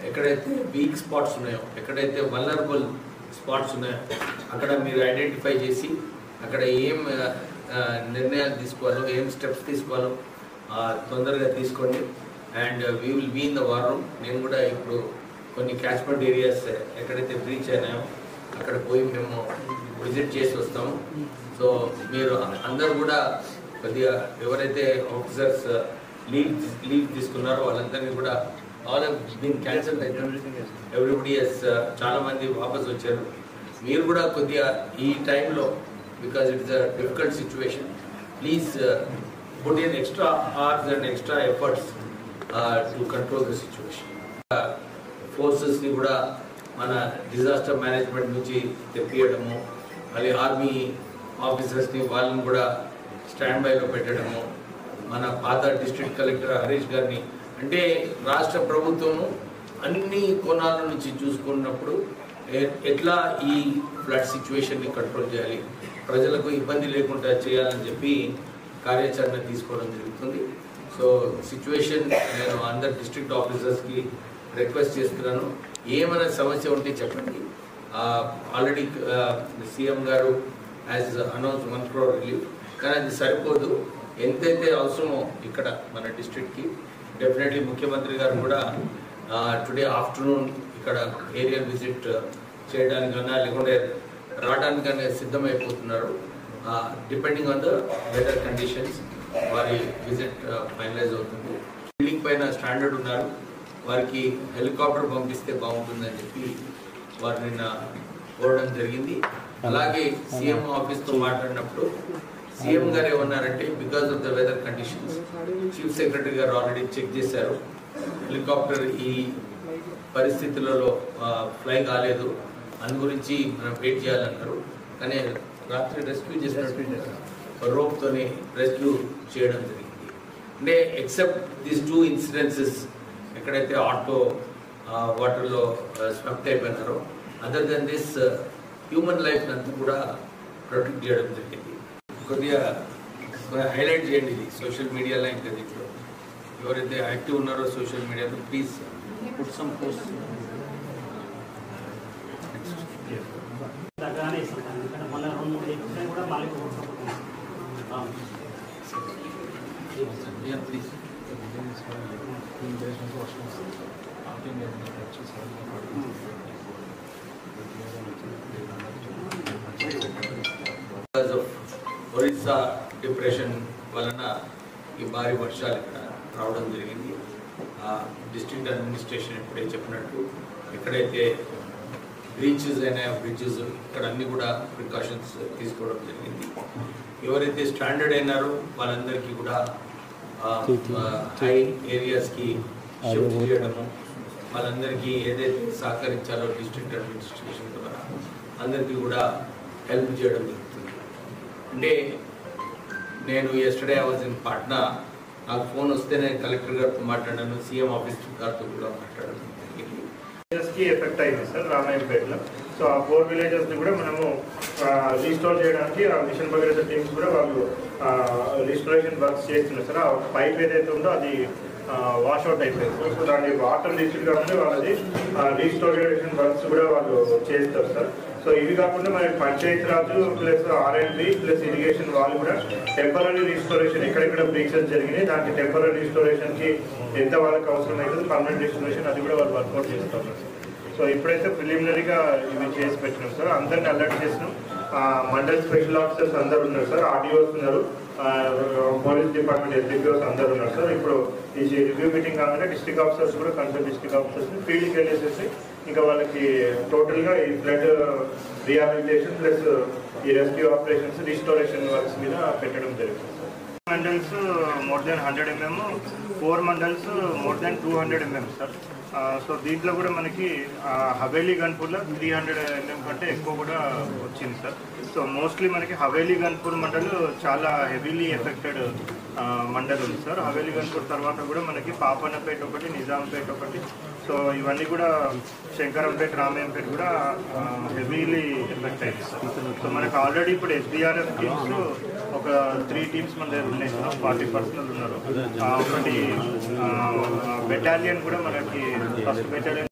ఎక్కడైతే week spots ఉన్నాయో, ఎక్కడైతే వల్నరబుల్ స్పాట్స్ ఉన్నాయో అక్కడ మీరు ఐడెంటిఫై చేసి అక్కడ ఏం నిర్ణయాలు తీసుకోవాలో, ఏం స్టెప్స్ తీసుకోవాలో తొందరగా తీసుకోండి. And we will be in the war room. నేను కూడా ఇప్పుడు కొన్ని క్యాచ్మెంట్ ఏరియాస్ ఎక్కడైతే బ్రీచ్ అయినాయో అక్కడ పోయి మేము విజిట్ చేసి వస్తాము. సో మీరు అందరూ కూడా కొద్దిగా ఎవరైతే ఆఫీసర్స్ లీవ్ తీసుకున్నారో వాళ్ళందరినీ కూడా ఆల్ హావ్ బీన్ క్యాన్సిల్ అయిపోయింది. ఎవ్రీబడి హెస్ చాలా మంది వాపస్ వచ్చారు. మీరు కూడా కొద్దిగా ఈ టైంలో, because it's a difficult situation, please put in extra hours and extra efforts to control the situation. ఫోర్సెస్ని కూడా మన డిజాస్టర్ మేనేజ్మెంట్ నుంచి తెప్పియడము, మళ్ళీ ఆర్మీ ఆఫీసర్స్ని వాళ్ళని కూడా స్టాండ్ బైలో పెట్టడము, మన పాత డిస్ట్రిక్ట్ కలెక్టర్ హరీష్ గారిని, అంటే రాష్ట్ర ప్రభుత్వము అన్ని కోణాల నుంచి చూసుకున్నప్పుడు ఎట్లా ఈ ఫ్లడ్ సిచ్యువేషన్ని కంట్రోల్ చేయాలి, ప్రజలకు ఇబ్బంది లేకుండా చేయాలని చెప్పి కార్యాచరణ తీసుకోవడం జరుగుతుంది. సో సిచ్యువేషన్ నేను అందరు డిస్ట్రిక్ట్ ఆఫీసర్స్కి రిక్వెస్ట్ చేస్తున్నాను, ఏమైనా సమస్య ఉంటే చెప్పండి. ఆల్రెడీ సీఎం గారు యాజ్ అనౌన్స్ 1 crore రిలీఫ్, కానీ అది సరిపోదు. ఎంతైతే అవసరమో ఇక్కడ మన డిస్ట్రిక్ట్కి డెఫినెట్లీ ముఖ్యమంత్రి గారు కూడా టుడే ఆఫ్టర్నూన్ ఇక్కడ ఏరియల్ విజిట్ చేయడానికన్నా లేకుంటే రావడానికన్నా సిద్ధమైపోతున్నారు. Depending on the weather conditions వారి విజిట్ ఫైనలైజ్ అవుతుంది. బిల్డింగ్ పైన స్టాండర్డ్ ఉన్నారు, వారికి హెలికాప్టర్ పంపిస్తే బాగుంటుందని చెప్పి వారు నిన్న కోరడం జరిగింది. అలాగే సీఎం ఆఫీస్తో మాట్లాడినప్పుడు సీఎం గారు ఏమన్నారంటే, because of the weather conditions chief secretary గారు ఆల్రెడీ చెక్ చేశారు, హెలికాప్టర్ ఈ పరిస్థితులలో ఫ్లై కాలేదు, అందు గురించి మనం వెయిట్ చేయాలన్నారు. కానీ రాత్రి రెస్క్యూ చేసినట్టు రోప్తోనే రెస్క్యూ చేయడం జరిగింది. అంటే ఎక్సెప్ట్ దీస్ 2 ఇన్సిడెన్సెస్ ఎక్కడైతే ఆటో వాటర్లో స్వెప్ట్ అయిపోయినారో, other than this human life అంతా కూడా ప్రొటెక్ట్ చేయడం జరిగింది. కొద్దిగా హైలైట్ చేయండి ఇది సోషల్ మీడియాలో. ఇంకా దీంట్లో ఎవరైతే యాక్టివ్ ఉన్నారో సోషల్ మీడియాలో please put some post. Please Orissa depression వలన ఈ భారీ వర్షాలు ఇక్కడ రావడం జరిగింది. డిస్ట్రిక్ట్ అడ్మినిస్ట్రేషన్ ఇప్పుడే చెప్పినట్టు ఎక్కడైతే బ్రీచెస్ అయినాయో బ్రిడ్జెస్ ఇక్కడ అన్ని కూడా ప్రికాషన్స్ తీసుకోవడం జరిగింది. ఎవరైతే స్టాండర్డ్ అయినారో వాళ్ళందరికీ కూడా హై ఏరియాస్కి షిఫ్ట్ చేయడము, వాళ్ళందరికీ ఏదైతే సహకరించాలో డిస్ట్రిక్ట్ అడ్మినిస్ట్రేషన్ ద్వారా అందరికీ కూడా హెల్ప్ చేయడం జరుగుతుంది. అంటే నేను yesterday I was in Patna, నాకు ఫోన్ వస్తే నేను కలెక్టర్ గారితో మాట్లాడాను, సీఎం ఆఫీస్ గారితో కూడా మాట్లాడాను. ఎఫెక్ట్ అయింది సార్ రామాయంపేటలో. సో ఆ 4 విలేజెస్ని కూడా మనము రీస్టోర్ చేయడానికి ఆ మిషన్ భగీరథ టీమ్స్ కూడా వాళ్ళు రీస్టోరేషన్ వర్క్స్ చేస్తున్నారు సార్. ఆ పైప్ ఏదైతే ఉందో అది వాష్అవుట్ అయిపోయింది. సో దాన్ని వాటర్ లిక్విడ్ కాబట్టి వాళ్ళది రీస్టోరేషన్ వర్క్స్ కూడా వాళ్ళు చేస్తారు సార్. సో ఇవి కాకుండా మరి Panchayati Raj plus R&B plus irrigation వాళ్ళు కూడా టెంపరీ రీస్టోరేషన్ ఎక్కడెక్కడ బ్రీచెస్ జరిగినాయి దానికి టెంపరీ రీస్టోరేషన్కి ఎంత వాళ్ళకి అవసరం అవుతుంది, పర్మనెంట్ రీస్టోరేషన్ అది కూడా వాళ్ళు వర్కౌట్ చేస్తారు. సో ఇప్పుడైతే ప్రిలిమినరీగా ఇవి చేసి పెట్టినాం సార్. అందరినీ అలర్ట్ చేసినాం. మండల్ స్పెషల్ ఆఫీసర్స్ అందరు ఉన్నారు సార్, ఆర్డీఓస్ ఉన్నారు, పోలీస్ డిపార్ట్మెంట్ ఎస్డిపిఓస్ అందరు ఉన్నారు సార్. ఇప్పుడు ఈ రివ్యూ మీటింగ్ కాగానే డిస్ట్రిక్ట్ ఆఫీసర్స్ కూడా కన్సర్న్ డిస్ట్రిక్ట్ ఆఫీసర్స్ని ఫీల్డ్కి వెళ్ళేసేసి ఇంకా వాళ్ళకి టోటల్గా ఈ ఫ్లడ్ రీహాబిలిటేషన్ ప్లస్ ఈ రెస్క్యూ ఆపరేషన్స్ రీస్టోరేషన్ వర్క్స్ మీద పెట్టడం జరుగుతుంది sir. Mandals more than 100 mm, 4 mandals more than 200 mm sir. So దీంట్లో కూడా మనకి హవేలీ గన్పూర్లో 300 mm కంటే ఎక్కువ కూడా వచ్చింది సార్. సో మోస్ట్లీ మనకి హవేలీ గన్పూర్ మండల్ చాలా హెవీలీ ఎఫెక్టెడ్ మండల్ ఉంది సార్. హవేలీ గన్పూర్ తర్వాత కూడా మనకి పాపన్నపేట ఒకటి, నిజాంపేట ఒకటి, సో ఇవన్నీ కూడా శంకరంపేట, రామాయంపేట కూడా హెవీలీ ఎఫెక్ట్ అయింది సార్. సో మనకు ఆల్రెడీ ఇప్పుడు SDRF టీమ్స్ ఒక ఒక 3 టీమ్స్ మన దగ్గర ఉన్నాయి సార్. 40 పర్సనల్ ఉన్నారు. ఒకటి బెటాలియన్ కూడా మనకి ఫస్ట్ బెటాలియన్